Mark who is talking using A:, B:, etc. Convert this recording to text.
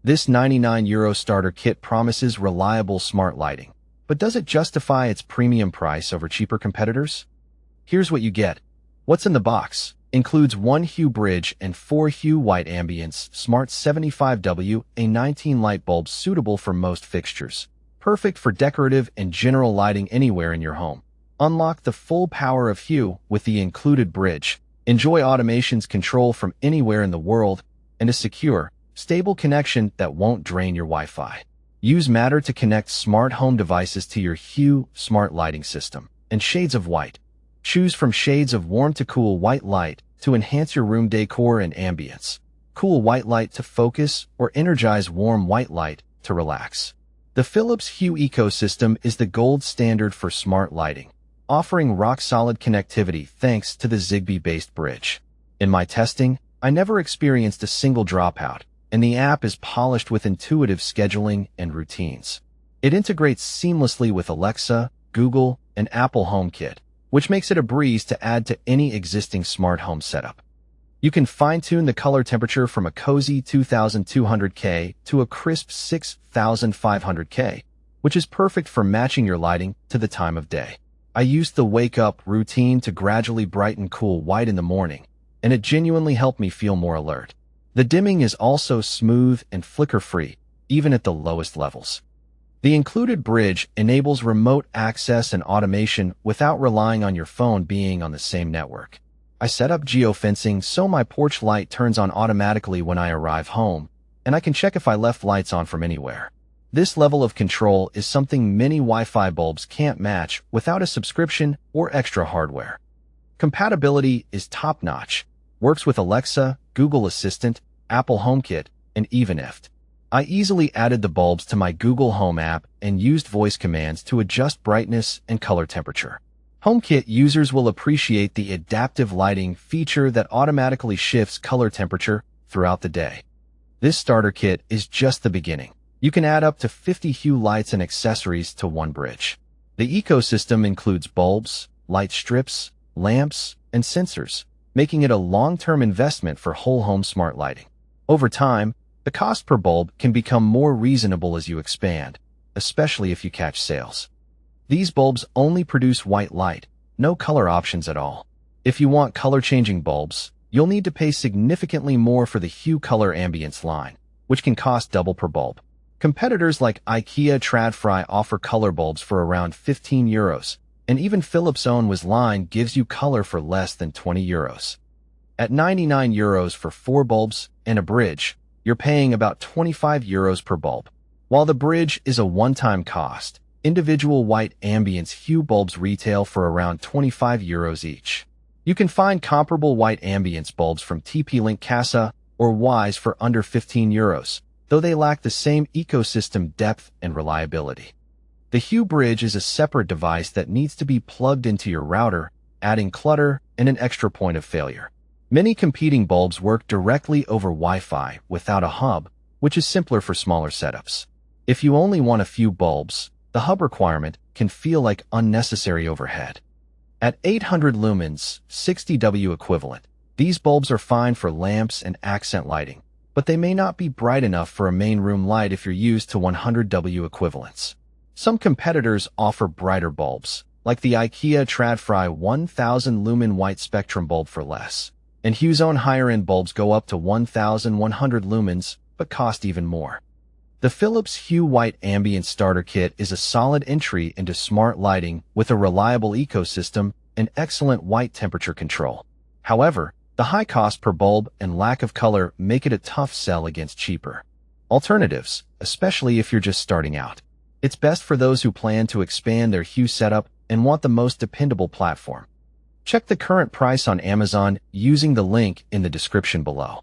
A: This €99 starter kit promises reliable smart lighting. But does it justify its premium price over cheaper competitors? Here's what you get. What's in the box? Includes 1 hue bridge and 4 hue white Ambiance Smart 75W, a 19 light bulb suitable for most fixtures. Perfect for decorative and general lighting anywhere in your home. Unlock the full power of hue with the included bridge. Enjoy automation's control from anywhere in the world and a secure, stable connection that won't drain your Wi-Fi. Use Matter to connect smart home devices to your Hue smart lighting system. And shades of white. Choose from shades of warm to cool white light to enhance your room decor and ambience. Cool white light to focus or energize warm white light to relax. The Philips Hue ecosystem is the gold standard for smart lighting, offering rock-solid connectivity thanks to the Zigbee-based bridge. In my testing, I never experienced a single dropout, and the app is polished with intuitive scheduling and routines. It integrates seamlessly with Alexa, Google, and Apple HomeKit, which makes it a breeze to add to any existing smart home setup. You can fine-tune the color temperature from a cozy 2200K to a crisp 6500K, which is perfect for matching your lighting to the time of day. I used the wake-up routine to gradually brighten cool white in the morning, and it genuinely helped me feel more alert. The dimming is also smooth and flicker-free, even at the lowest levels. The included bridge enables remote access and automation without relying on your phone being on the same network. I set up geofencing so my porch light turns on automatically when I arrive home, and I can check if I left lights on from anywhere. This level of control is something many Wi-Fi bulbs can't match without a subscription or extra hardware. Compatibility is top-notch. Works with Alexa, Google Assistant, Apple HomeKit, and even Nest. I easily added the bulbs to my Google Home app and used voice commands to adjust brightness and color temperature. HomeKit users will appreciate the adaptive lighting feature that automatically shifts color temperature throughout the day. This starter kit is just the beginning. You can add up to 50 hue lights and accessories to one bridge. The ecosystem includes bulbs, light strips, lamps, and sensors, making it a long-term investment for whole home smart lighting. Over time, the cost per bulb can become more reasonable as you expand, especially if you catch sales. These bulbs only produce white light, no color options at all. If you want color-changing bulbs, you'll need to pay significantly more for the Hue Color Ambience line, which can cost double per bulb. Competitors like IKEA Tradfri offer color bulbs for around €15, and even Philips' own WIS line gives you color for less than €20. At €99 for 4 bulbs and a bridge, you're paying about €25 per bulb. While the bridge is a one-time cost, individual white Ambience Hue bulbs retail for around €25 each. You can find comparable white Ambience bulbs from TP-Link Casa or Wise for under €15, though they lack the same ecosystem depth and reliability. The Hue bridge is a separate device that needs to be plugged into your router, adding clutter and an extra point of failure. Many competing bulbs work directly over Wi-Fi without a hub, which is simpler for smaller setups. If you only want a few bulbs, the hub requirement can feel like unnecessary overhead. At 800 lumens, 60W equivalent, these bulbs are fine for lamps and accent lighting, but they may not be bright enough for a main room light if you're used to 100W equivalents. Some competitors offer brighter bulbs, like the IKEA Tradfri 1000 lumen white spectrum bulb for less. And Hue's own higher-end bulbs go up to 1100 lumens, but cost even more. The Philips Hue White Ambience Starter Kit is a solid entry into smart lighting with a reliable ecosystem and excellent white temperature control. However, the high cost per bulb and lack of color make it a tough sell against cheaper alternatives, especially if you're just starting out. It's best for those who plan to expand their Hue setup and want the most dependable platform. Check the current price on Amazon using the link in the description below.